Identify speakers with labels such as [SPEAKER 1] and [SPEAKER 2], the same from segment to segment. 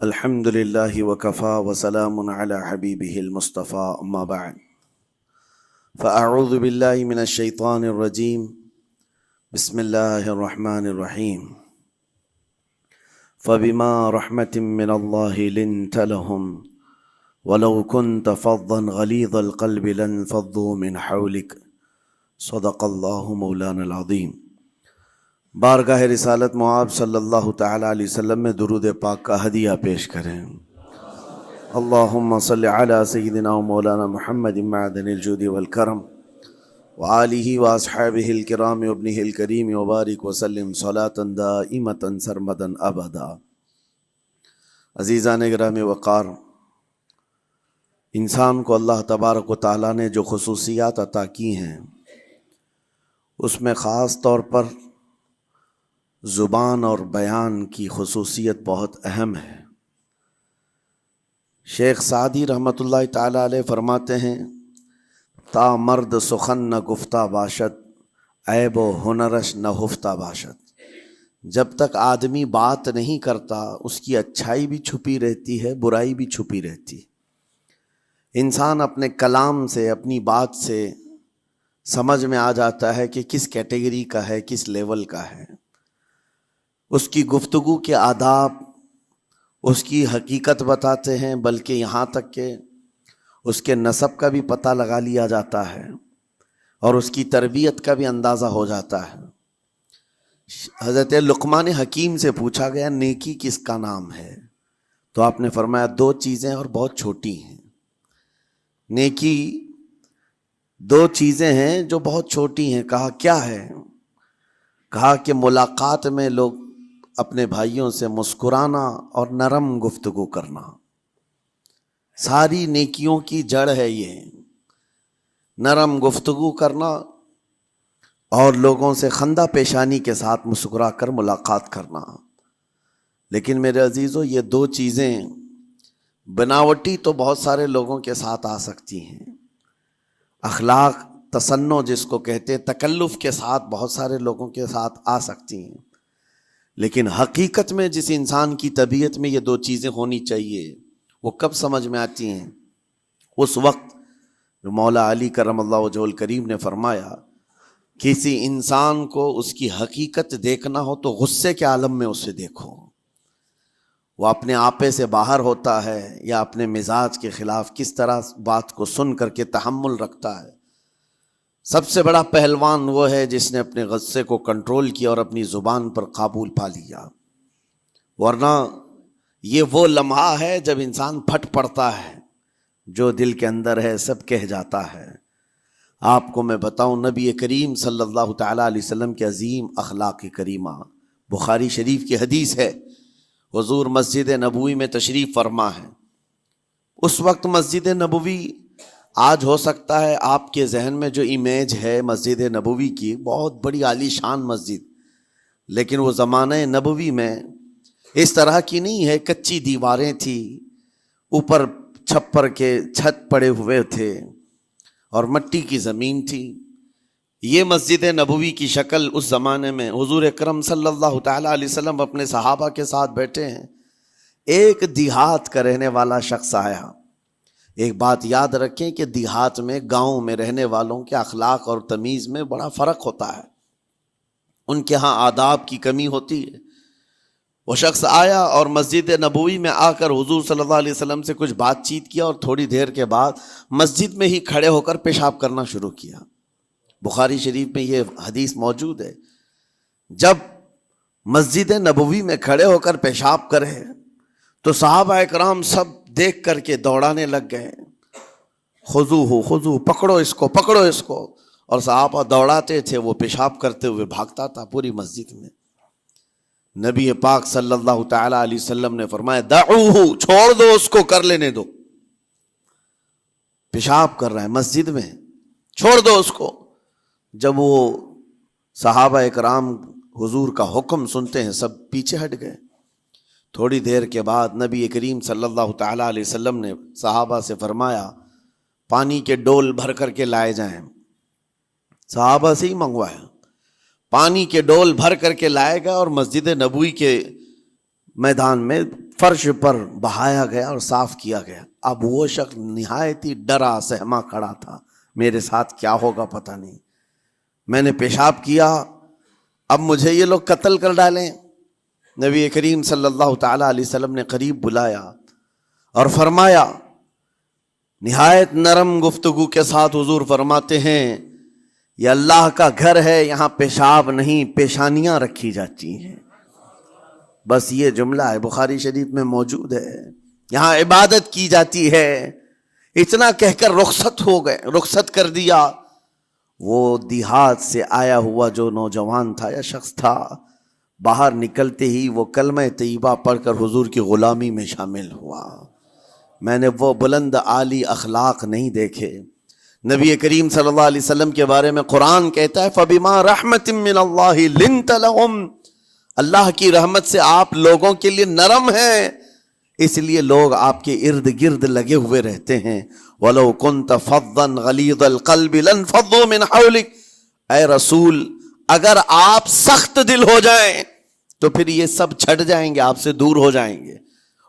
[SPEAKER 1] الحمد لله وكفى وسلام على حبيبه المصطفى أما بعد فأعوذ بالله من الشيطان الرجيم بسم الله الرحمن الرحيم فبما رحمة من الله لنت لهم ولو كنت فظا غليظ القلب لانفضوا من حولك صدق الله مولانا العظيم۔ بارگاہ رسالت معاب صلی اللہ تعالیٰ علیہ وسلم میں درود پاک کا ہدیہ پیش کریں۔ اللہم صلی علی سیدنا و مولانا محمد معدن الجود والکرم وآلہ واصحابہ الکرام وابنہ الکریم وبارک وسلم صلاة دائمة سرمدا ابدا۔ عزیزان گرامی وقار، انسان کو اللہ تبارک و تعالیٰ نے جو خصوصیات عطا کی ہیں اس میں خاص طور پر زبان اور بیان کی خصوصیت بہت اہم ہے۔ شیخ سعدی رحمۃ اللہ تعالیٰ علیہ فرماتے ہیں، تا مرد سخن نہ گفتہ باشد عیب و ہنرش نہ ہفتہ باشد۔ جب تک آدمی بات نہیں کرتا اس کی اچھائی بھی چھپی رہتی ہے، برائی بھی چھپی رہتی ہے۔ انسان اپنے کلام سے، اپنی بات سے سمجھ میں آ جاتا ہے کہ کس کیٹیگری کا ہے، کس لیول کا ہے۔ اس کی گفتگو کے آداب اس کی حقیقت بتاتے ہیں، بلکہ یہاں تک کہ اس کے نسب کا بھی پتہ لگا لیا جاتا ہے اور اس کی تربیت کا بھی اندازہ ہو جاتا ہے۔ حضرت لقمان حکیم سے پوچھا گیا نیکی کس کا نام ہے، تو آپ نے فرمایا دو چیزیں اور بہت چھوٹی ہیں۔ نیکی دو چیزیں ہیں جو بہت چھوٹی ہیں۔ کہا کیا ہے؟ کہا کہ ملاقات میں لوگ اپنے بھائیوں سے مسکرانا اور نرم گفتگو کرنا۔ ساری نیکیوں کی جڑ ہے یہ، نرم گفتگو کرنا اور لوگوں سے خندہ پیشانی کے ساتھ مسکرا کر ملاقات کرنا۔ لیکن میرے عزیزو، یہ دو چیزیں بناوٹی تو بہت سارے لوگوں کے ساتھ آ سکتی ہیں، اخلاق تصنع جس کو کہتے ہیں، تکلف کے ساتھ بہت سارے لوگوں کے ساتھ آ سکتی ہیں، لیکن حقیقت میں جس انسان کی طبیعت میں یہ دو چیزیں ہونی چاہیے وہ کب سمجھ میں آتی ہیں؟ اس وقت جو مولا علی کرم اللہ وجہہ الکریم نے فرمایا کسی انسان کو اس کی حقیقت دیکھنا ہو تو غصے کے عالم میں اسے دیکھو۔ وہ اپنے آپے سے باہر ہوتا ہے یا اپنے مزاج کے خلاف کس طرح بات کو سن کر کے تحمل رکھتا ہے۔ سب سے بڑا پہلوان وہ ہے جس نے اپنے غصے کو کنٹرول کیا اور اپنی زبان پر قابو پا لیا، ورنہ یہ وہ لمحہ ہے جب انسان پھٹ پڑتا ہے، جو دل کے اندر ہے سب کہہ جاتا ہے۔ آپ کو میں بتاؤں، نبی کریم صلی اللہ تعالیٰ علیہ وسلم کے عظیم اخلاق کریمہ، بخاری شریف کی حدیث ہے، حضور مسجد نبوی میں تشریف فرما ہے۔ اس وقت مسجد نبوی، آج ہو سکتا ہے آپ کے ذہن میں جو امیج ہے مسجد نبوی کی، بہت بڑی عالی شان مسجد، لیکن وہ زمانہ نبوی میں اس طرح کی نہیں ہے۔ کچی دیواریں تھی، اوپر چھپر کے چھت پڑے ہوئے تھے اور مٹی کی زمین تھی۔ یہ مسجد نبوی کی شکل اس زمانے میں حضور اکرم صلی اللہ تعالیٰ علیہ وسلم اپنے صحابہ کے ساتھ بیٹھے ہیں، ایک دیہات کا رہنے والا شخص آیا۔ ایک بات یاد رکھیں کہ دیہات میں، گاؤں میں رہنے والوں کے اخلاق اور تمیز میں بڑا فرق ہوتا ہے، ان کے ہاں آداب کی کمی ہوتی ہے۔ وہ شخص آیا اور مسجد نبوی میں آ کر حضور صلی اللہ علیہ وسلم سے کچھ بات چیت کیا اور تھوڑی دیر کے بعد مسجد میں ہی کھڑے ہو کر پیشاب کرنا شروع کیا۔ بخاری شریف میں یہ حدیث موجود ہے۔ جب مسجد نبوی میں کھڑے ہو کر پیشاب کرے تو صحابہ اکرام سب دیکھ کر کے دوڑانے لگ گئے، خذوہ خذوہ، پکڑو اس کو، پکڑو اس کو، اور صحابہ دوڑاتے تھے، وہ پیشاب کرتے ہوئے بھاگتا تھا پوری مسجد میں۔ نبی پاک صلی اللہ تعالیٰ علیہ وسلم نے فرمایا دعوہ، چھوڑ دو اس کو، کر لینے دو، پیشاب کر رہا ہے مسجد میں، چھوڑ دو اس کو۔ جب وہ صحابہ اکرام حضور کا حکم سنتے ہیں سب پیچھے ہٹ گئے۔ تھوڑی دیر کے بعد نبی کریم صلی اللہ تعالیٰ علیہ وسلم نے صحابہ سے فرمایا پانی کے ڈول بھر کر کے لائے جائیں۔ صحابہ سے ہی منگوایا، پانی کے ڈول بھر کر کے لائے گا اور مسجد نبوی کے میدان میں فرش پر بہایا گیا اور صاف کیا گیا۔ اب وہ شخص نہایت ہی ڈرا سہما کھڑا تھا، میرے ساتھ کیا ہوگا پتہ نہیں، میں نے پیشاب کیا، اب مجھے یہ لوگ قتل کر ڈالیں۔ نبی کریم صلی اللہ تعالی علیہ وسلم نے قریب بلایا اور فرمایا، نہایت نرم گفتگو کے ساتھ حضور فرماتے ہیں، یہ اللہ کا گھر ہے، یہاں پیشاب نہیں پیشانیاں رکھی جاتی ہیں۔ بس یہ جملہ ہے، بخاری شریف میں موجود ہے، یہاں عبادت کی جاتی ہے۔ اتنا کہہ کر رخصت ہو گئے، رخصت کر دیا۔ وہ دیہات سے آیا ہوا جو نوجوان تھا یا شخص تھا، باہر نکلتے ہی وہ کلمہ طیبہ پڑھ کر حضور کی غلامی میں شامل ہوا۔ میں نے وہ بلند عالی اخلاق نہیں دیکھے۔ نبی کریم صلی اللہ علیہ وسلم کے بارے میں قرآن کہتا ہے، فَبِمَا رَحْمَةٍ مِّنَ اللَّهِ لِنْتَ لَهُمْ، اللہ کی رحمت سے آپ لوگوں کے لیے نرم ہیں، اس لیے لوگ آپ کے ارد گرد لگے ہوئے رہتے ہیں۔ وَلَوْ كُنْتَ فَظًّا غَلِيظَ الْقَلْبِ لَانفَضُّوا مِنْ حَوْلِكَ، اے رسول اگر آپ سخت دل ہو جائیں تو پھر یہ سب چھٹ جائیں گے، آپ سے دور ہو جائیں گے۔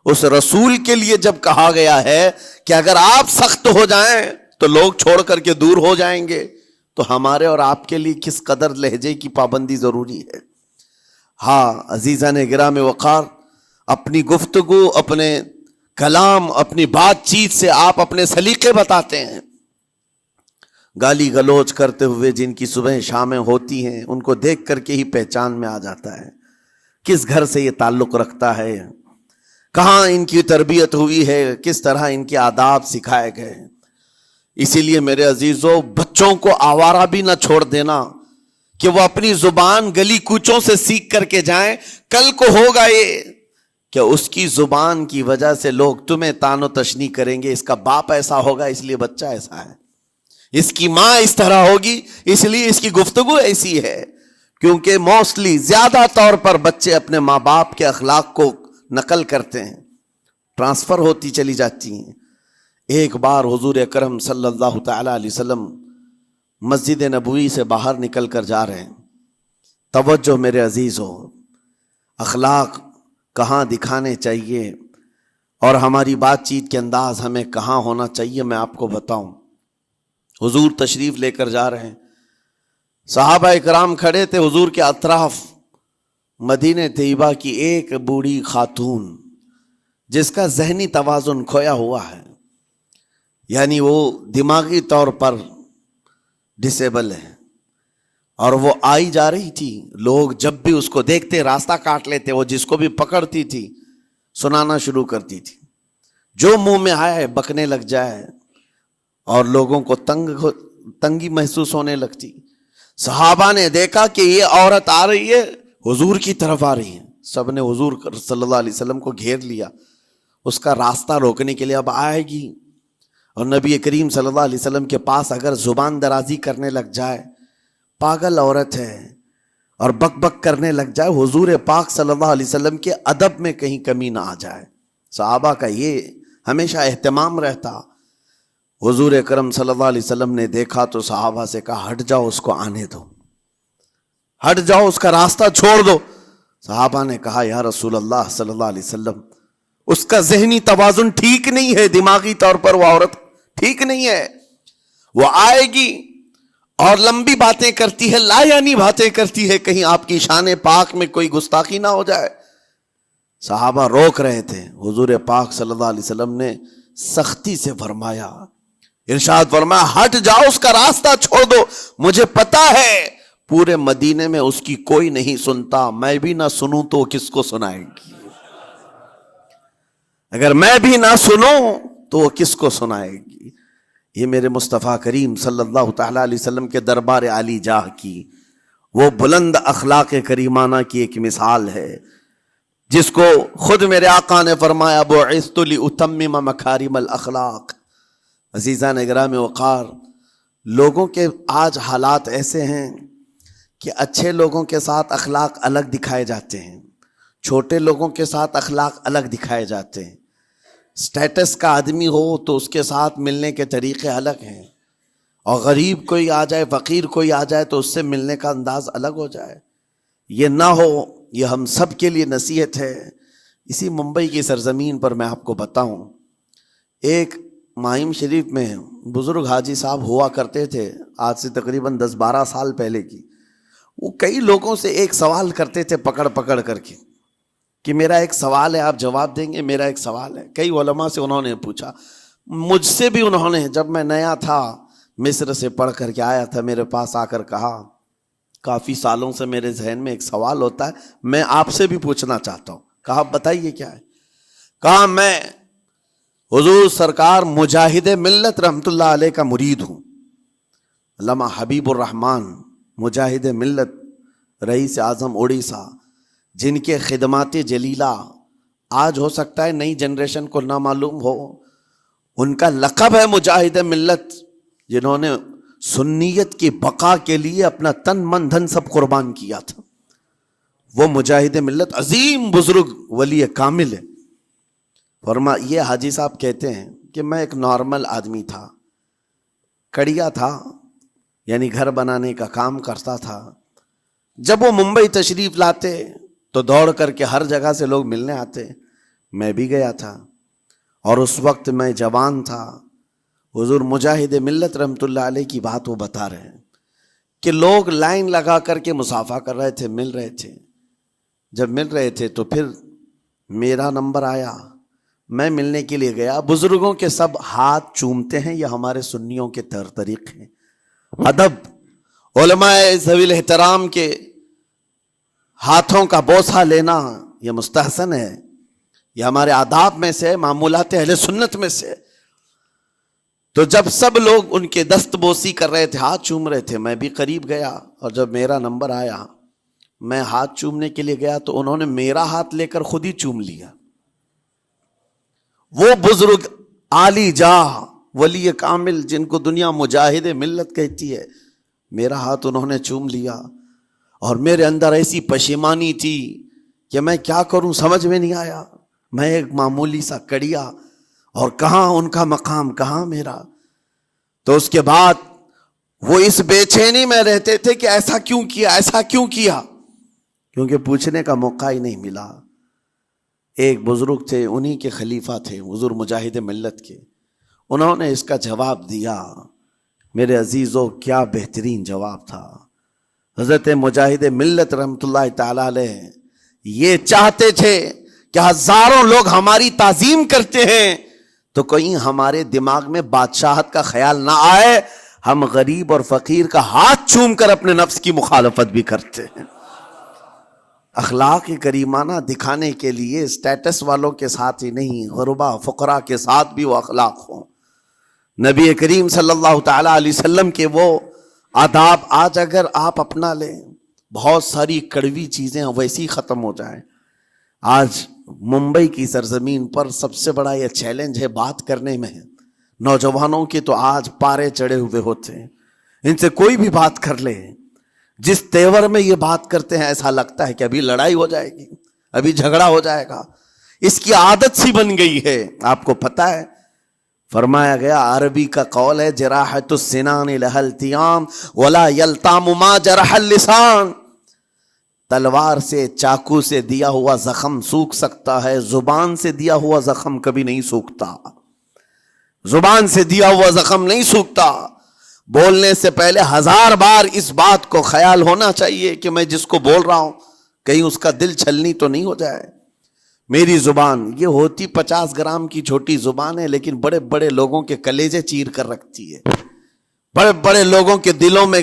[SPEAKER 1] اس رسول کے لیے جب کہا گیا ہے کہ اگر آپ سخت ہو جائیں تو لوگ چھوڑ کر کے دور ہو جائیں گے، تو ہمارے اور آپ کے لیے کس قدر لہجے کی پابندی ضروری ہے۔ ہاں عزیزان گرام وقار، اپنی گفتگو، اپنے کلام، اپنی بات چیت سے آپ اپنے سلیقے بتاتے ہیں۔ گالی گلوچ کرتے ہوئے جن کی صبح شامیں ہوتی ہیں، ان کو دیکھ کر کے ہی پہچان میں آ جاتا ہے کس گھر سے یہ تعلق رکھتا ہے، کہاں ان کی تربیت ہوئی ہے، کس طرح ان کے آداب سکھائے گئے۔ اسی لیے میرے عزیزو، بچوں کو آوارہ بھی نہ چھوڑ دینا کہ وہ اپنی زبان گلی کوچوں سے سیکھ کر کے جائیں۔ کل کو ہوگا یہ کہ اس کی زبان کی وجہ سے لوگ تمہیں تان و تشنیع کریں گے، اس کا باپ ایسا ہوگا اس لیے بچہ ایسا ہے، اس کی ماں اس طرح ہوگی اس لیے اس کی گفتگو ایسی ہے۔ کیونکہ موسٹلی زیادہ طور پر بچے اپنے ماں باپ کے اخلاق کو نقل کرتے ہیں، ٹرانسفر ہوتی چلی جاتی ہیں۔ ایک بار حضور اکرم صلی اللہ تعالی علیہ وسلم مسجد نبوی سے باہر نکل کر جا رہے ہیں۔ توجہ میرے عزیزو، اخلاق کہاں دکھانے چاہیے اور ہماری بات چیت کے انداز ہمیں کہاں ہونا چاہیے، میں آپ کو بتاؤں۔ حضور تشریف لے کر جا رہے ہیں، صحابہ اکرام کھڑے تھے حضور کے اطراف۔ مدینہ طیبہ کی ایک بوڑھی خاتون جس کا ذہنی توازن کھویا ہوا ہے، یعنی وہ دماغی طور پر ڈسیبل ہے، اور وہ آئی جا رہی تھی۔ لوگ جب بھی اس کو دیکھتے راستہ کاٹ لیتے، وہ جس کو بھی پکڑتی تھی سنانا شروع کرتی تھی، جو منہ میں آئے بکنے لگ جائے، اور لوگوں کو تنگی محسوس ہونے لگتی۔ صحابہ نے دیکھا کہ یہ عورت آ رہی ہے، حضور کی طرف آ رہی ہے، سب نے حضور صلی اللہ علیہ وسلم کو گھیر لیا، اس کا راستہ روکنے کے لیے۔ اب آئے گی اور نبی کریم صلی اللہ علیہ وسلم کے پاس اگر زبان درازی کرنے لگ جائے، پاگل عورت ہے، اور بک بک کرنے لگ جائے، حضور پاک صلی اللہ علیہ وسلم کے ادب میں کہیں کمی نہ آ جائے۔ صحابہ کا یہ ہمیشہ اہتمام رہتا۔ حضور اکرم صلی اللہ علیہ وسلم نے دیکھا تو صحابہ سے کہا، ہٹ جاؤ، اس کو آنے دو، ہٹ جاؤ، اس کا راستہ چھوڑ دو۔ صحابہ نے کہا، یا رسول اللہ صلی اللہ علیہ وسلم، اس کا ذہنی توازن ٹھیک نہیں ہے، دماغی طور پر وہ عورت ٹھیک نہیں ہے، وہ آئے گی اور لمبی باتیں کرتی ہے، لا یعنی باتیں کرتی ہے، کہیں آپ کی شان پاک میں کوئی گستاخی نہ ہو جائے۔ صحابہ روک رہے تھے، حضور پاک صلی اللہ علیہ وسلم نے سختی سے فرمایا، ارشاد فرمایا، ہٹ جاؤ، اس کا راستہ چھوڑ دو، مجھے پتا ہے پورے مدینے میں اس کی کوئی نہیں سنتا، میں بھی نہ سنوں تو کس کو سنائے گی، اگر میں بھی نہ سنوں تو وہ کس کو سنائے گی۔ یہ میرے مصطفیٰ کریم صلی اللہ تعالی علیہ وسلم کے دربار عالی جاہ کی وہ بلند اخلاق کریمانہ کی ایک مثال ہے، جس کو خود میرے آقا نے فرمایا، بعثت لأتمم مکارم الاخلاق۔ عزیزان گرامی وقار، لوگوں کے آج حالات ایسے ہیں کہ اچھے لوگوں کے ساتھ اخلاق الگ دکھائے جاتے ہیں، چھوٹے لوگوں کے ساتھ اخلاق الگ دکھائے جاتے ہیں۔ سٹیٹس کا آدمی ہو تو اس کے ساتھ ملنے کے طریقے الگ ہیں، اور غریب کوئی آ جائے، فقیر کوئی آ جائے تو اس سے ملنے کا انداز الگ ہو جائے۔ یہ نہ ہو، یہ ہم سب کے لیے نصیحت ہے۔ اسی ممبئی کی سرزمین پر میں آپ کو بتاؤں، ایک ماہم شریف میں بزرگ حاجی صاحب ہوا کرتے تھے، آج سے تقریباً 10-12 سال پہلے کی. وہ کئی لوگوں سے ایک سوال کرتے تھے پکڑ پکڑ کر کے کہ میرا ایک سوال ہے، آپ جواب دیں گے، میرا ایک سوال ہے. کئی علماء سے انہوں نے پوچھا، مجھ سے بھی انہوں نے، جب میں نیا تھا مصر سے پڑھ کر کے آیا تھا، میرے پاس آ کر کہا کافی سالوں سے میرے ذہن میں ایک سوال ہوتا ہے، میں آپ سے بھی پوچھنا چاہتا ہوں. کہا بتائیے کیا ہے؟ کہا میں حضور سرکار مجاہد ملت رحمت اللہ علیہ کا مرید ہوں. علامہ حبیب الرحمن مجاہد ملت، رئیس اعظم اڑیسہ، جن کے خدمات جلیلہ آج ہو سکتا ہے نئی جنریشن کو نہ معلوم ہو، ان کا لقب ہے مجاہد ملت، جنہوں نے سنیت کی بقا کے لیے اپنا تن من دھن سب قربان کیا تھا. وہ مجاہد ملت عظیم بزرگ ولی کامل ہے. یہ حاجی صاحب کہتے ہیں کہ میں ایک نارمل آدمی تھا، کڑیا تھا، یعنی گھر بنانے کا کام کرتا تھا. جب وہ ممبئی تشریف لاتے تو دوڑ کر کے ہر جگہ سے لوگ ملنے آتے، میں بھی گیا تھا. اور اس وقت میں جوان تھا. حضور مجاہد ملت رحمت اللہ علیہ کی بات وہ بتا رہے ہیں کہ لوگ لائن لگا کر کے مصافحہ کر رہے تھے، مل رہے تھے. جب مل رہے تھے تو پھر میرا نمبر آیا، میں ملنے کے لیے گیا. بزرگوں کے سب ہاتھ چومتے ہیں، یہ ہمارے سنیوں کے طریق ہیں. ادب، علماء ذوی الاحترام کے ہاتھوں کا بوسہ لینا یہ مستحسن ہے، یہ ہمارے آداب میں سے، معمولات اہل سنت میں سے. تو جب سب لوگ ان کے دست بوسی کر رہے تھے، ہاتھ چوم رہے تھے، میں بھی قریب گیا. اور جب میرا نمبر آیا، میں ہاتھ چومنے کے لیے گیا تو انہوں نے میرا ہاتھ لے کر خود ہی چوم لیا. وہ بزرگ عالی جاہ ولی کامل جن کو دنیا مجاہد ملت کہتی ہے، میرا ہاتھ انہوں نے چوم لیا. اور میرے اندر ایسی پشیمانی تھی کہ میں کیا کروں، سمجھ میں نہیں آیا. میں ایک معمولی سا کڑیا، اور کہاں ان کا مقام، کہاں میرا. تو اس کے بعد وہ اس بے چینی میں رہتے تھے کہ ایسا کیوں کیا، ایسا کیوں کیا، کیونکہ پوچھنے کا موقع ہی نہیں ملا. ایک بزرگ تھے، انہی کے خلیفہ تھے حضور مجاہد ملت کے، انہوں نے اس کا جواب دیا. میرے عزیزو کیا بہترین جواب تھا. حضرت مجاہد ملت رحمت اللہ تعالی علیہ یہ چاہتے تھے کہ ہزاروں لوگ ہماری تعظیم کرتے ہیں تو کہیں ہمارے دماغ میں بادشاہت کا خیال نہ آئے، ہم غریب اور فقیر کا ہاتھ چوم کر اپنے نفس کی مخالفت بھی کرتے ہیں. اخلاق کریمانہ دکھانے کے لیے اسٹیٹس والوں کے ساتھ ہی نہیں، غربا فقراء کے ساتھ بھی وہ اخلاق ہوں. نبی کریم صلی اللہ تعالی علیہ وسلم کے وہ آداب آج اگر آپ اپنا لیں، بہت ساری کڑوی چیزیں ویسی ختم ہو جائیں. آج ممبئی کی سرزمین پر سب سے بڑا یہ چیلنج ہے بات کرنے میں. نوجوانوں کے تو آج پارے چڑھے ہوئے ہوتے ہیں، ان سے کوئی بھی بات کر لے، جس تیور میں یہ بات کرتے ہیں ایسا لگتا ہے کہ ابھی لڑائی ہو جائے گی، ابھی جھگڑا ہو جائے گا. اس کی عادت سی بن گئی ہے. آپ کو پتہ ہے فرمایا گیا، عربی کا قول ہے، جراحت السنان لها التیام ولا یلتام ما جرح اللسان. تلوار سے، چاقو سے دیا ہوا زخم سوکھ سکتا ہے، زبان سے دیا ہوا زخم کبھی نہیں سوکھتا. زبان سے دیا ہوا زخم نہیں سوکھتا. بولنے سے پہلے 1000 بار اس بات کو خیال ہونا چاہیے کہ میں جس کو بول رہا ہوں کہیں اس کا دل چھلنی تو نہیں ہو جائے. میری زبان یہ ہوتی 50 گرام کی چھوٹی زبان ہے، لیکن بڑے بڑے لوگوں کے کلیجے چیر کر رکھتی ہے، بڑے بڑے لوگوں کے دلوں میں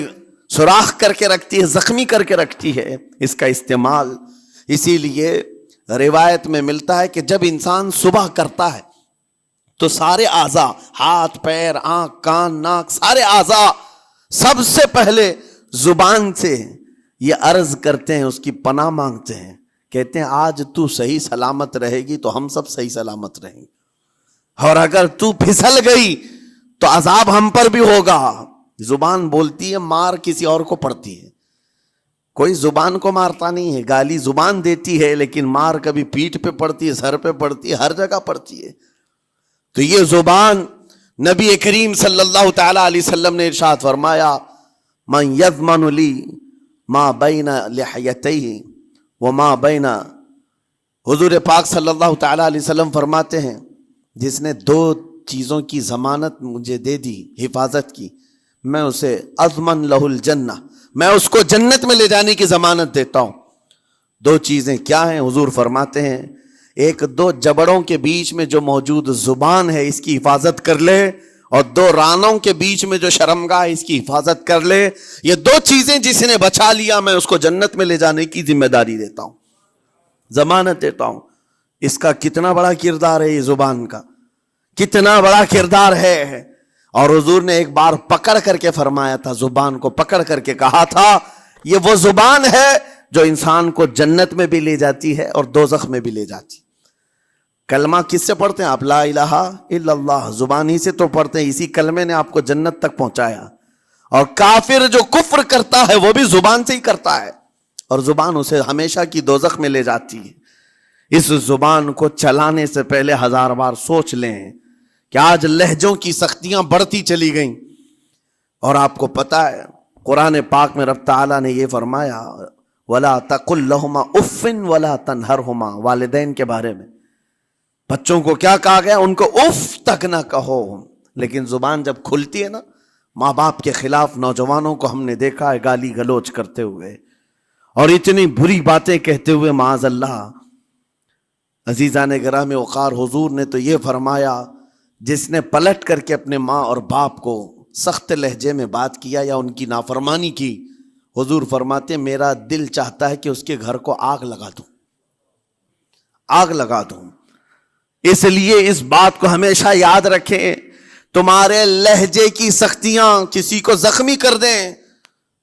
[SPEAKER 1] سوراخ کر کے رکھتی ہے، زخمی کر کے رکھتی ہے اس کا استعمال. اسی لیے روایت میں ملتا ہے کہ جب انسان صبح کرتا ہے تو سارے اعضاء، ہاتھ پیر آنکھ کان ناک، سارے اعضاء سب سے پہلے زبان سے یہ عرض کرتے ہیں، اس کی پناہ مانگتے ہیں، کہتے ہیں آج تو صحیح سلامت رہے گی تو ہم سب صحیح سلامت رہیں گے، اور اگر تو پھسل گئی تو عذاب ہم پر بھی ہوگا. زبان بولتی ہے، مار کسی اور کو پڑتی ہے. کوئی زبان کو مارتا نہیں ہے، گالی زبان دیتی ہے، لیکن مار کبھی پیٹھ پہ پڑتی ہے، سر پہ پڑتی ہے، ہر جگہ پڑتی ہے. تو یہ زبان نبی کریم صلی اللہ تعالی علیہ وسلم نے ارشاد فرمایا، من یضمن لی ما بین لحیتیہ وما بین حضور پاک صلی اللہ تعالیٰ علیہ وسلم فرماتے ہیں جس نے 2 چیزوں کی ضمانت مجھے دے دی حفاظت کی، میں اسے اضمن لہ الجنہ، میں اس کو جنت میں لے جانے کی ضمانت دیتا ہوں۔ 2 چیزیں کیا ہیں؟ حضور فرماتے ہیں ایک 2 جبڑوں کے بیچ میں جو موجود زبان ہے اس کی حفاظت کر لے، اور 2 رانوں کے بیچ میں جو شرمگاہ ہے اس کی حفاظت کر لے۔ یہ 2 چیزیں جس نے بچا لیا میں اس کو جنت میں لے جانے کی ذمہ داری دیتا ہوں، ضمانت دیتا ہوں۔ اس کا کتنا بڑا کردار ہے، یہ زبان کا کتنا بڑا کردار ہے۔ اور حضور نے ایک بار پکڑ کر کے فرمایا تھا، زبان کو پکڑ کر کے کہا تھا یہ وہ زبان ہے جو انسان کو جنت میں بھی لے جاتی ہے اور دوزخ میں بھی لے جاتی۔ کلمہ کس سے پڑھتے ہیں آپ؟ لا الہ الا اللہ، زبان ہی سے تو پڑھتے ہیں، اسی کلمے نے آپ کو جنت تک پہنچایا۔ اور کافر جو کفر کرتا ہے وہ بھی زبان سے ہی کرتا ہے، اور زبان اسے ہمیشہ کی دوزخ میں لے جاتی ہے۔ اس زبان کو چلانے سے پہلے 1000 بار سوچ لیں کہ آج لہجوں کی سختیاں بڑھتی چلی گئیں، اور آپ کو پتہ ہے قرآن پاک میں رب تعالیٰ نے یہ فرمایا وَلَا تَقُلْ لَهُمَا اُفٍّ وَلَا تَنْهَرْهُمَا، والدین کے بارے میں بچوں کو کیا کہا گیا؟ ان کو اف تک نہ کہو۔ لیکن زبان جب کھلتی ہے نا، ماں باپ کے خلاف نوجوانوں کو ہم نے دیکھا ہے گالی گلوچ کرتے ہوئے اور اتنی بری باتیں کہتے ہوئے، معاذ اللہ۔ عزیزان گرامی وقار، حضور نے تو یہ فرمایا جس نے پلٹ کر کے اپنے ماں اور باپ کو سخت لہجے میں بات کیا یا ان کی نافرمانی کی، حضور فرماتے میرا دل چاہتا ہے کہ اس کے گھر کو آگ لگا دوں، آگ لگا دوں۔ اس لیے اس بات کو ہمیشہ یاد رکھیں، تمہارے لہجے کی سختیاں کسی کو زخمی کر دیں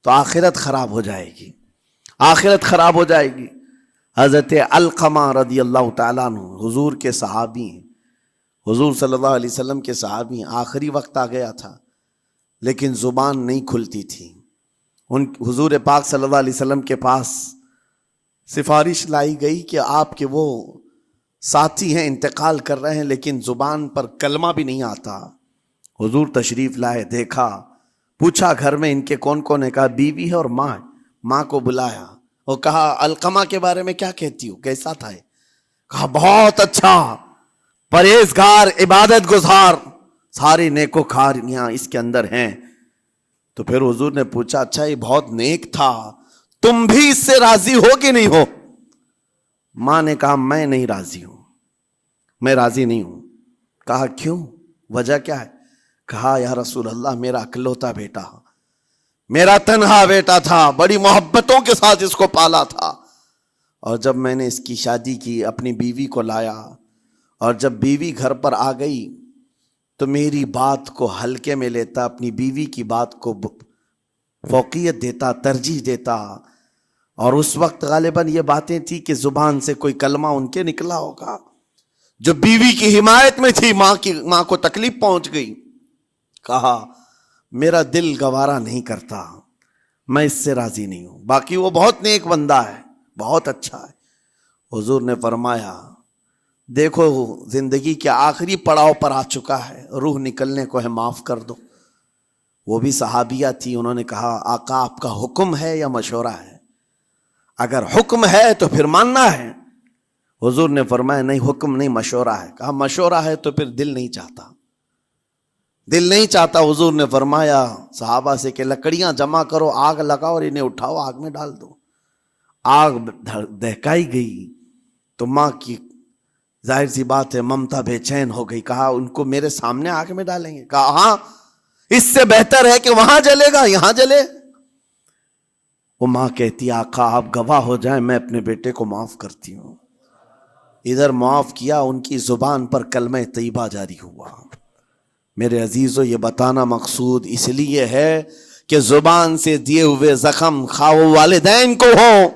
[SPEAKER 1] تو آخرت خراب ہو جائے گی، آخرت خراب ہو جائے گی۔ حضرت علقمہ رضی اللہ تعالیٰ عنہ حضور کے صحابی ہیں، حضور صلی اللہ علیہ وسلم کے صحابی ہیں۔ آخری وقت آ گیا تھا لیکن زبان نہیں کھلتی تھی۔ حضور پاک صلی اللہ علیہ وسلم کے پاس سفارش لائی گئی کہ آپ کے وہ ساتھی ہیں انتقال کر رہے ہیں لیکن زبان پر کلمہ بھی نہیں آتا۔ حضور تشریف لائے، دیکھا، پوچھا گھر میں ان کے کون کون ہے؟ کہا بیوی ہے اور ماں ہے۔ ماں کو بلایا اور کہا علقمہ کے بارے میں کیا کہتی ہو، کیسا تھا؟ کہا بہت اچھا، پرہیزگار، عبادت گزار، ساری نیکوکاریاں اس کے اندر ہیں۔ تو پھر حضور نے پوچھا اچھا یہ بہت نیک تھا، تم بھی اس سے راضی ہو کہ نہیں ہو؟ ماں نے کہا میں نہیں راضی ہوں، میں راضی نہیں ہوں۔ کہا کیوں، وجہ کیا ہے؟ کہا یا رسول اللہ میرا اکلوتا بیٹا، میرا تنہا بیٹا تھا، بڑی محبتوں کے ساتھ اس کو پالا تھا، اور جب میں نے اس کی شادی کی اپنی بیوی کو لایا، اور جب بیوی گھر پر آ گئی تو میری بات کو ہلکے میں لیتا، اپنی بیوی کی بات کو فوقیت دیتا، ترجیح دیتا۔ اور اس وقت غالباً یہ باتیں تھی کہ زبان سے کوئی کلمہ ان کے نکلا ہوگا جو بیوی کی حمایت میں تھی، ماں کو تکلیف پہنچ گئی۔ کہا میرا دل گوارا نہیں کرتا، میں اس سے راضی نہیں ہوں، باقی وہ بہت نیک بندہ ہے، بہت اچھا ہے۔ حضور نے فرمایا دیکھو زندگی کے آخری پڑاؤ پر آ چکا ہے، روح نکلنے کو ہے، معاف کر دو۔ وہ بھی صحابیہ تھی، انہوں نے کہا آقا آپ کا حکم ہے یا مشورہ ہے؟ اگر حکم ہے تو پھر ماننا ہے۔ حضور نے فرمایا نہیں، حکم نہیں، مشورہ ہے۔ کہا مشورہ ہے تو پھر دل نہیں چاہتا، دل نہیں چاہتا۔ حضور نے فرمایا صحابہ سے کہ لکڑیاں جمع کرو، آگ لگاؤ اور انہیں اٹھاؤ، آگ میں ڈال دو۔ آگ دہکائی گئی تو ماں کی ظاہر سی بات ہے ممتا بے چین ہو گئی۔ کہا ان کو میرے سامنے آگ میں ڈالیں گے؟ کہا ہاں، اس سے بہتر ہے کہ وہاں جلے گا، یہاں جلے۔ وہ ماں کہتی آقا آپ گواہ ہو جائیں، میں اپنے بیٹے کو معاف کرتی ہوں۔ ادھر معاف کیا، ان کی زبان پر کلمہ طیبہ جاری ہوا۔ میرے عزیزو یہ بتانا مقصود اس لیے ہے کہ زبان سے دیے ہوئے زخم خواہ والدین کو ہو،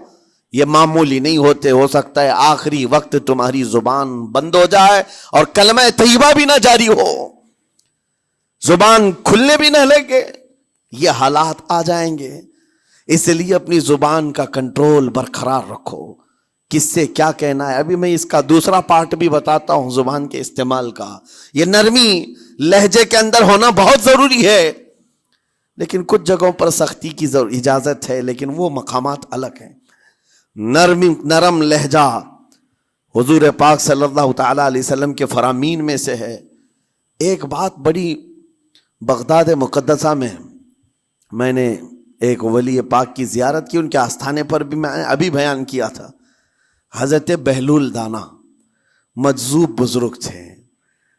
[SPEAKER 1] یہ معمولی نہیں ہوتے۔ ہو سکتا ہے آخری وقت تمہاری زبان بند ہو جائے اور کلمہ طیبہ بھی نہ جاری ہو، زبان کھلنے بھی نہ لگے، یہ حالات آ جائیں گے۔ اس لیے اپنی زبان کا کنٹرول برقرار رکھو، کس سے کیا کہنا ہے۔ ابھی میں اس کا دوسرا پارٹ بھی بتاتا ہوں زبان کے استعمال کا۔ یہ نرمی لہجے کے اندر ہونا بہت ضروری ہے، لیکن کچھ جگہوں پر سختی کی اجازت ہے، لیکن وہ مقامات الگ ہیں۔ نرم لہجہ، حضور پاک صلی اللہ تعالیٰ علیہ وسلم کے فرامین میں سے ہے ایک بات بڑی، بغداد مقدسہ میں نے ایک ولی پاک کی زیارت کی، ان کے آستانے پر بھی میں ابھی بیان کیا تھا۔ حضرت بہلول دانا مجذوب بزرگ تھے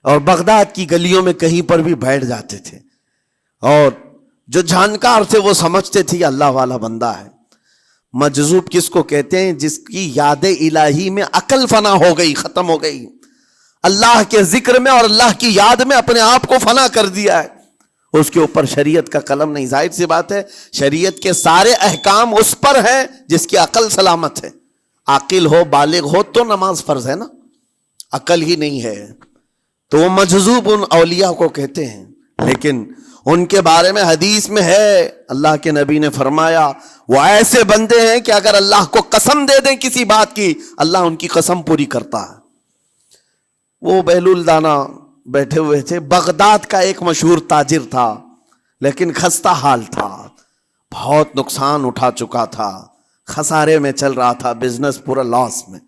[SPEAKER 1] اور بغداد کی گلیوں میں کہیں پر بھی بیٹھ جاتے تھے، اور جو جانکار تھے وہ سمجھتے تھے یہ اللہ والا بندہ ہے۔ مجذوب کس کو کہتے ہیں؟ جس کی یاد الہی میں عقل فنا ہو گئی، ختم ہو گئی، اللہ کے ذکر میں اور اللہ کی یاد میں اپنے آپ کو فنا کر دیا ہے، اس کے اوپر شریعت کا قلم نہیں۔ ظاہر سی بات ہے شریعت کے سارے احکام اس پر ہیں جس کی عقل سلامت ہے، عاقل ہو بالغ ہو تو نماز فرض ہے نا، عقل ہی نہیں ہے تو وہ مجذوب ان اولیاء کو کہتے ہیں۔ لیکن ان کے بارے میں حدیث میں ہے، اللہ کے نبی نے فرمایا وہ ایسے بندے ہیں کہ اگر اللہ کو قسم دے دیں کسی بات کی، اللہ ان کی قسم پوری کرتا ہے۔ وہ بہلول دانا بیٹھے ہوئے تھے، بغداد کا ایک مشہور تاجر تھا، لیکن خستہ حال تھا، بہت نقصان اٹھا چکا تھا، خسارے میں چل رہا تھا، بزنس پورا لاس میں،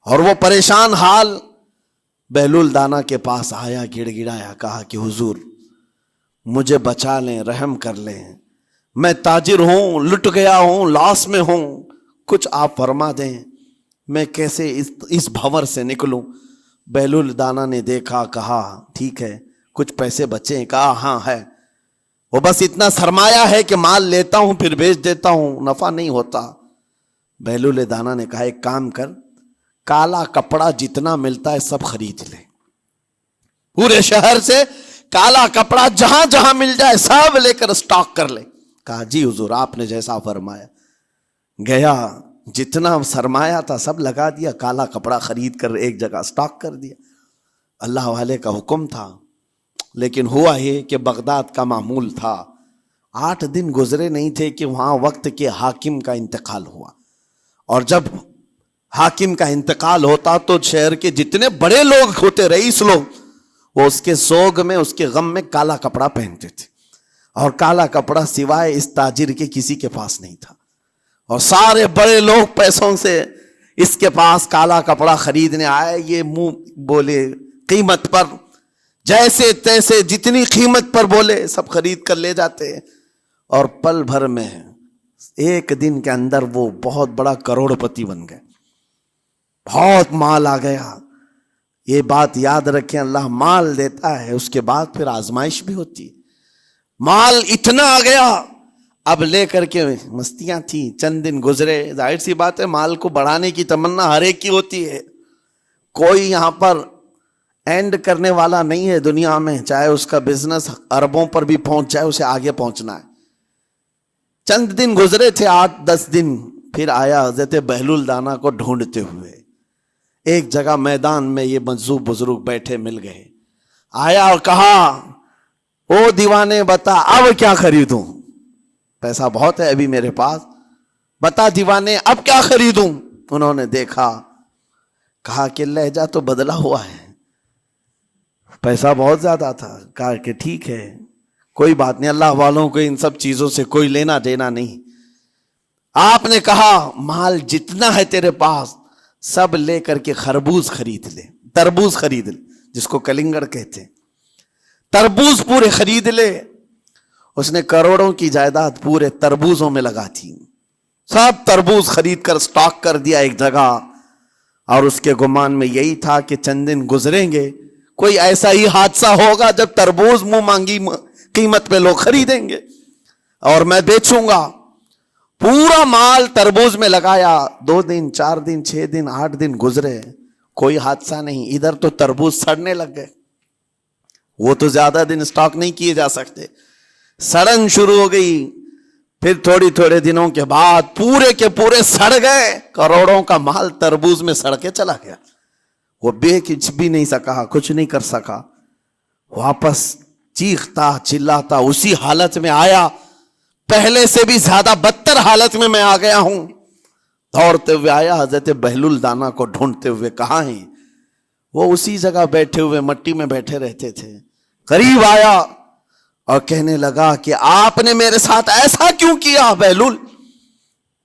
[SPEAKER 1] اور وہ پریشان حال بہلول دانا کے پاس آیا، گڑ گڑایا، کہا کہ حضور مجھے بچا لیں، رحم کر لیں، میں تاجر ہوں، لٹ گیا ہوں، لاس میں ہوں، کچھ آپ فرما دیں، میں کیسے اس بھنور سے نکلوں؟ بہلول دانا نے دیکھا، کہا ٹھیک ہے کچھ پیسے بچے ہیں؟ کہا ہاں ہے، وہ بس اتنا سرمایہ ہے کہ مال لیتا ہوں پھر بیچ دیتا ہوں، نفع نہیں ہوتا۔ بہلول دانا نے کہا ایک کام کر، کالا کپڑا جتنا ملتا ہے سب خرید لے، پورے شہر سے کالا کپڑا جہاں جہاں مل جائے سب لے کر اسٹاک کر لے۔ کہا جی حضور آپ نے جیسا فرمایا۔ گیا، جتنا سرمایہ تھا سب لگا دیا، کالا کپڑا خرید کر ایک جگہ اسٹاک کر دیا۔ اللہ والے کا حکم تھا، لیکن ہوا یہ کہ بغداد کا معمول تھا، 8 دن گزرے نہیں تھے کہ وہاں وقت کے حاکم کا انتقال ہوا، اور جب حاکم کا انتقال ہوتا تو شہر کے جتنے بڑے لوگ ہوتے، رئیس لوگ، وہ اس کے سوگ میں، اس کے غم میں کالا کپڑا پہنتے تھے، اور کالا کپڑا سوائے اس تاجر کے کسی کے پاس نہیں تھا، اور سارے بڑے لوگ پیسوں سے اس کے پاس کالا کپڑا خریدنے آئے، یہ منہ بولے قیمت پر، جیسے تیسے جتنی قیمت پر بولے سب خرید کر لے جاتے، اور پل بھر میں ایک دن کے اندر وہ بہت بڑا کروڑ پتی بن گئے، بہت مال آ گیا۔ یہ بات یاد رکھیں، اللہ مال دیتا ہے، اس کے بعد پھر آزمائش بھی ہوتی ہے۔ مال اتنا آ گیا، اب لے کر کے مستیاں تھیں، چند دن گزرے، ظاہر سی بات ہے مال کو بڑھانے کی تمنا ہر ایک کی ہوتی ہے، کوئی یہاں پر اینڈ کرنے والا نہیں ہے دنیا میں، چاہے اس کا بزنس اربوں پر بھی پہنچ جائے، اسے آگے پہنچنا ہے۔ چند دن گزرے تھے، 8-10 دن، پھر آیا حضرت بہلول دانا کو ڈھونڈتے ہوئے، ایک جگہ میدان میں یہ مجذوب بزرگ بیٹھے مل گئے، آیا اور کہا او دیوانے بتا اب کیا خریدوں، پیسہ بہت ہے ابھی میرے پاس، بتا دیوانے اب کیا خریدوں؟ انہوں نے دیکھا، کہا کہ لہجہ تو بدلا ہوا ہے، پیسہ بہت زیادہ تھا، کہا کہ ٹھیک ہے کوئی بات نہیں، اللہ والوں کو ان سب چیزوں سے کوئی لینا دینا نہیں۔ آپ نے کہا مال جتنا ہے تیرے پاس سب لے کر کے خربوز خرید لے، تربوز خرید لے، جس کو کلنگڑ کہتے ہیں، تربوز پورے خرید لے۔ اس نے کروڑوں کی جائیداد پورے تربوزوں میں لگا تھی، سب تربوز خرید کر سٹاک کر دیا ایک جگہ، اور اس کے گمان میں یہی تھا کہ چند دن گزریں گے، کوئی ایسا ہی حادثہ ہوگا جب تربوز منہ مانگی قیمت پہ لوگ خریدیں گے اور میں بیچوں گا۔ پورا مال تربوز میں لگایا، 2 دن 4 دن 6 دن 8 دن گزرے، کوئی حادثہ نہیں، ادھر تو تربوز سڑنے لگ گئے، وہ تو زیادہ دن سٹاک نہیں کیے جا سکتے، سڑن شروع ہو گئی، پھر تھوڑے دنوں کے بعد پورے کے پورے سڑ گئے، کروڑوں کا مال تربوز میں سڑ کے چلا گیا، وہ بیچ بھی نہیں سکا، کچھ نہیں کر سکا، واپس چیختا چلاتا اسی حالت میں آیا، پہلے سے بھی زیادہ بدتر حالت میں آ گیا ہوں، دوڑتے ہوئے آیا، حضرت بہلول دانا کو ڈھونڈتے ہوئے، کہاں ہیں؟ وہ اسی جگہ بیٹھے ہوئے مٹی میں بیٹھے رہتے تھے، قریب آیا اور کہنے لگا کہ آپ نے میرے ساتھ ایسا کیوں کیا بہلول؟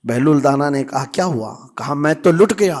[SPEAKER 1] بہلول دانا نے کہا کیا ہوا؟ کہا میں تو لٹ گیا،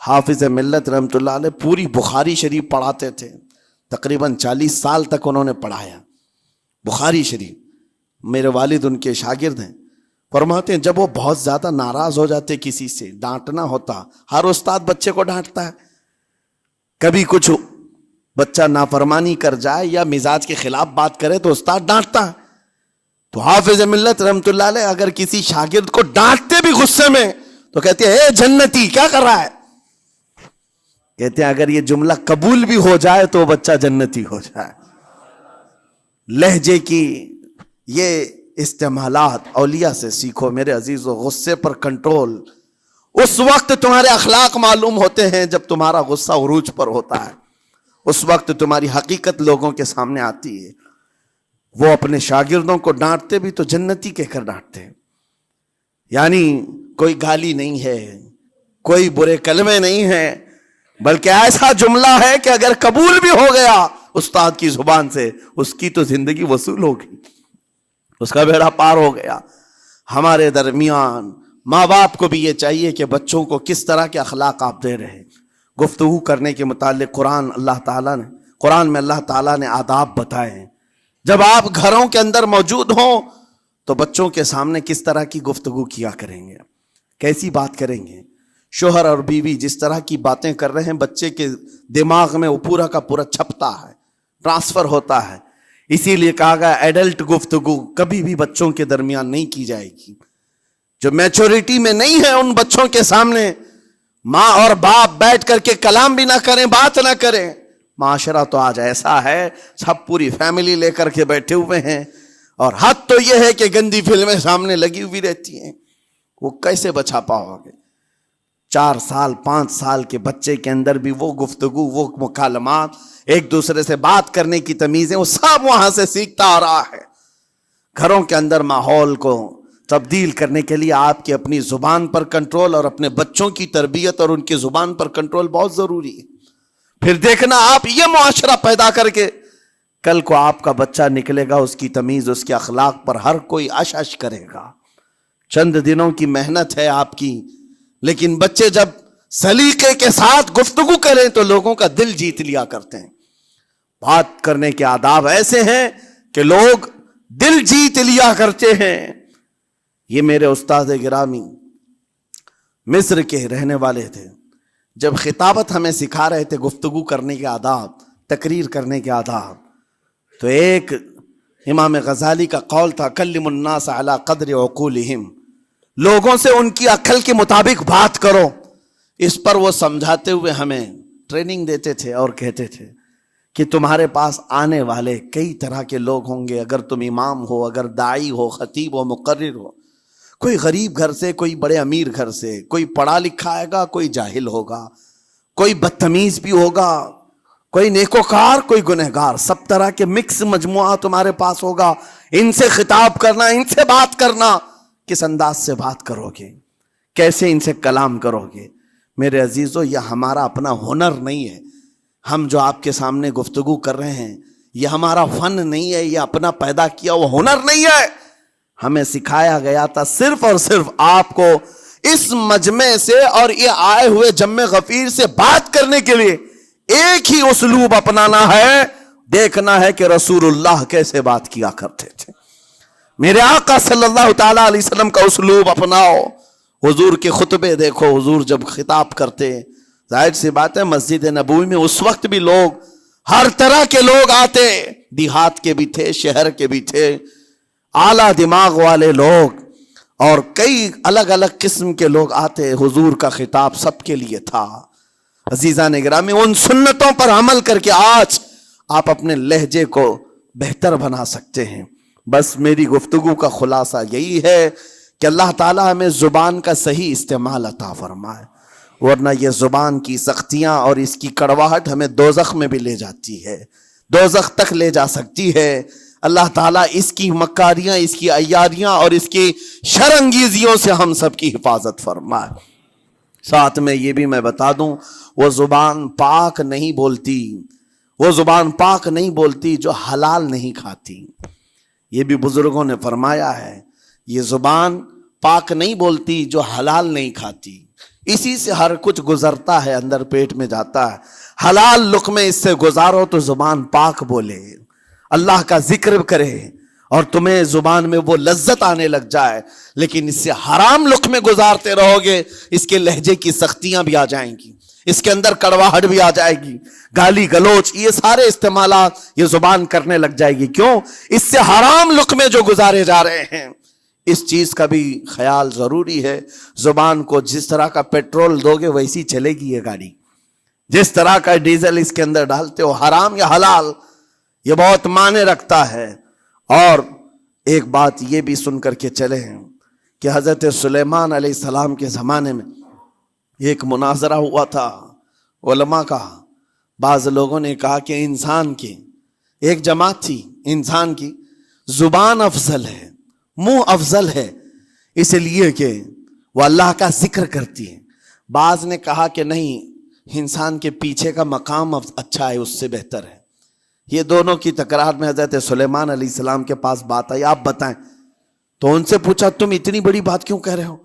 [SPEAKER 1] حافظ ملت رحمۃ اللہ علیہ پوری بخاری شریف پڑھاتے تھے، تقریباً 40 سال تک انہوں نے پڑھایا بخاری شریف. میرے والد ان کے شاگرد ہیں. فرماتے ہیں جب وہ بہت زیادہ ناراض ہو جاتے کسی سے، ڈانٹنا ہوتا، ہر استاد بچے کو ڈانٹتا ہے، کبھی کچھ بچہ نافرمانی کر جائے یا مزاج کے خلاف بات کرے تو استاد ڈانٹتا ہے. تو حافظ ملت رحمۃ اللہ علیہ اگر کسی شاگرد کو ڈانٹتے بھی غصے میں تو کہتے ہیں اے جنتی کیا کر رہا ہے. کہتے ہیں اگر یہ جملہ قبول بھی ہو جائے تو بچہ جنتی ہو جائے. لہجے کی یہ استعمالات اولیاء سے سیکھو میرے عزیزو. غصے پر کنٹرول اس وقت تمہارے اخلاق معلوم ہوتے ہیں جب تمہارا غصہ عروج پر ہوتا ہے. اس وقت تمہاری حقیقت لوگوں کے سامنے آتی ہے. وہ اپنے شاگردوں کو ڈانٹتے بھی تو جنتی کہہ کر ڈانٹتے ہیں. یعنی کوئی گالی نہیں ہے، کوئی برے کلمے نہیں ہیں، بلکہ ایسا جملہ ہے کہ اگر قبول بھی ہو گیا استاد کی زبان سے اس کی تو زندگی وصول ہوگی، اس کا بیڑا پار ہو گیا. ہمارے درمیان ماں باپ کو بھی یہ چاہیے کہ بچوں کو کس طرح کے اخلاق آپ دے رہے ہیں. گفتگو کرنے کے متعلق قرآن میں اللہ تعالیٰ نے آداب بتائے ہیں. جب آپ گھروں کے اندر موجود ہوں تو بچوں کے سامنے کس طرح کی گفتگو کیا کریں گے، کیسی بات کریں گے. شوہر اور بیوی جس طرح کی باتیں کر رہے ہیں بچے کے دماغ میں وہ پورا کا پورا چھپتا ہے، ٹرانسفر ہوتا ہے. اسی لیے کہا گیا ایڈلٹ گفتگو کبھی بھی بچوں کے درمیان نہیں کی جائے گی. جو میچورٹی میں نہیں ہے ان بچوں کے سامنے ماں اور باپ بیٹھ کر کے کلام بھی نہ کریں، بات نہ کریں. معاشرہ تو آج ایسا ہے سب پوری فیملی لے کر کے بیٹھے ہوئے ہیں اور حد تو یہ ہے کہ گندی فلمیں سامنے لگی ہوئی رہتی ہیں. وہ کیسے بچا پاؤ گے؟ 4 سال 5 سال کے بچے کے اندر بھی وہ گفتگو، وہ مکالمات، ایک دوسرے سے بات کرنے کی تمیزیں، وہ سب وہاں سے سیکھتا آ رہا ہے. گھروں کے اندر ماحول کو تبدیل کرنے کے لیے آپ کی اپنی زبان پر کنٹرول اور اپنے بچوں کی تربیت اور ان کی زبان پر کنٹرول بہت ضروری ہے. پھر دیکھنا آپ یہ معاشرہ پیدا کر کے کل کو آپ کا بچہ نکلے گا، اس کی تمیز، اس کے اخلاق پر ہر کوئی اش اش کرے گا. چند دنوں کی محنت ہے آپ کی، لیکن بچے جب سلیقے کے ساتھ گفتگو کریں تو لوگوں کا دل جیت لیا کرتے ہیں. بات کرنے کے آداب ایسے ہیں کہ لوگ دل جیت لیا کرتے ہیں. یہ میرے استاد گرامی مصر کے رہنے والے تھے. جب خطابت ہمیں سکھا رہے تھے گفتگو کرنے کے آداب، تقریر کرنے کے آداب، تو ایک امام غزالی کا قول تھا کلم الناس علی قدر عقولہم، لوگوں سے ان کی عقل کے مطابق بات کرو. اس پر وہ سمجھاتے ہوئے ہمیں ٹریننگ دیتے تھے اور کہتے تھے کہ تمہارے پاس آنے والے کئی طرح کے لوگ ہوں گے. اگر تم امام ہو، اگر داعی ہو، خطیب ہو، مقرر ہو، کوئی غریب گھر سے، کوئی بڑے امیر گھر سے، کوئی پڑھا لکھا آئے گا، کوئی جاہل ہوگا، کوئی بدتمیز بھی ہوگا، کوئی نیکوکار، کوئی گنہگار، سب طرح کے مکس مجموعہ تمہارے پاس ہوگا. ان سے خطاب کرنا، ان سے بات کرنا، کس انداز سے بات کرو گے، کیسے ان سے کلام کرو گے. میرے عزیزو یہ ہمارا اپنا ہنر نہیں ہے. ہم جو آپ کے سامنے گفتگو کر رہے ہیں یہ ہمارا فن نہیں ہے، یہ اپنا پیدا کیا وہ ہنر نہیں ہے. ہمیں سکھایا گیا تھا صرف اور صرف آپ کو اس مجمع سے اور یہ آئے ہوئے جمع غفیر سے بات کرنے کے لیے ایک ہی اسلوب اپنانا ہے. دیکھنا ہے کہ رسول اللہ کیسے بات کیا کرتے تھے. میرے آقا صلی اللہ تعالی علیہ وسلم کا اسلوب اپناؤ. حضور کے خطبے دیکھو، حضور جب خطاب کرتے، ظاہر سی بات ہے مسجد نبوی میں اس وقت بھی لوگ، ہر طرح کے لوگ آتے، دیہات کے بھی تھے، شہر کے بھی تھے، اعلیٰ دماغ والے لوگ اور کئی الگ الگ قسم کے لوگ آتے. حضور کا خطاب سب کے لیے تھا. عزیزان گرامی، ان سنتوں پر عمل کر کے آج آپ اپنے لہجے کو بہتر بنا سکتے ہیں. بس میری گفتگو کا خلاصہ یہی ہے کہ اللہ تعالیٰ ہمیں زبان کا صحیح استعمال عطا فرمائے، ورنہ یہ زبان کی سختیاں اور اس کی کڑواہٹ ہمیں دوزخ میں بھی لے جاتی ہے، دوزخ تک لے جا سکتی ہے. اللہ تعالیٰ اس کی مکاریاں، اس کی عیاریاں اور اس کی شرانگیزیوں سے ہم سب کی حفاظت فرمائے. ساتھ میں یہ بھی میں بتا دوں، وہ زبان پاک نہیں بولتی، وہ زبان پاک نہیں بولتی جو حلال نہیں کھاتی. یہ بھی بزرگوں نے فرمایا ہے، یہ زبان پاک نہیں بولتی جو حلال نہیں کھاتی. اسی سے ہر کچھ گزرتا ہے، اندر پیٹ میں جاتا ہے۔ حلال لقمے اس سے گزارو تو زبان پاک بولے، اللہ کا ذکر کرے اور تمہیں زبان میں وہ لذت آنے لگ جائے۔ لیکن اس سے حرام لقمے گزارتے رہو گے، اس کے لہجے کی سختیاں بھی آ جائیں گی، اس کے اندر کڑواہٹ بھی آ جائے گی، گالی گلوچ، یہ سارے استعمالات یہ زبان کرنے لگ جائے گی۔ کیوں؟ اس سے حرام لقمے جو گزارے جا رہے ہیں۔ اس چیز کا بھی خیال ضروری ہے۔ زبان کو جس طرح کا پیٹرول دو گے ویسی چلے گی یہ گاڑی، جس طرح کا ڈیزل اس کے اندر ڈالتے ہو، حرام یا حلال، یہ بہت معنی رکھتا ہے۔ اور ایک بات یہ بھی سن کر کے چلے ہیں کہ حضرت سلیمان علیہ السلام کے زمانے میں ایک مناظرہ ہوا تھا علماء کا۔ بعض لوگوں نے کہا کہ انسان کی ایک جماعت تھی، انسان کی زبان افضل ہے، منہ افضل ہے، اس لیے کہ وہ اللہ کا ذکر کرتی ہے۔ بعض نے کہا کہ نہیں، انسان کے پیچھے کا مقام اچھا ہے، اس سے بہتر ہے۔ یہ دونوں کی تکرار میں حضرت سلیمان علیہ السلام کے پاس بات آئی، آپ بتائیں۔ تو ان سے پوچھا تم اتنی بڑی بات کیوں کہہ رہے ہو؟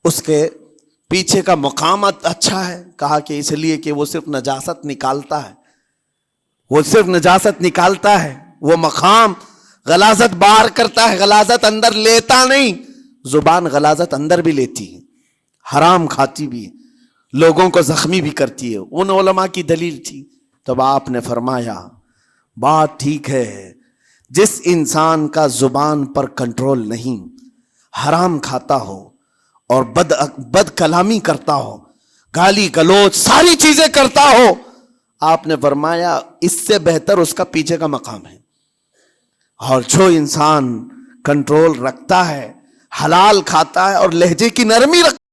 [SPEAKER 1] اس کے پیچھے کا مقام اچھا ہے۔ کہا کہ اس لیے کہ وہ صرف نجاست نکالتا ہے، وہ صرف نجاست نکالتا ہے، وہ مقام غلاظت باہر کرتا ہے، غلاظت اندر لیتا نہیں۔ زبان غلاظت اندر بھی لیتی ہے، حرام کھاتی بھی ہے، لوگوں کو زخمی بھی کرتی ہے۔ ان علماء کی دلیل تھی۔ تب آپ نے فرمایا بات ٹھیک ہے، جس انسان کا زبان پر کنٹرول نہیں، حرام کھاتا ہو اور بد کلامی کرتا ہو، گالی گلوچ ساری چیزیں کرتا ہو، آپ نے فرمایا اس سے بہتر اس کا پیچھے کا مقام ہے۔ اور جو انسان کنٹرول رکھتا ہے، حلال کھاتا ہے اور لہجے کی نرمی رکھتا ہے،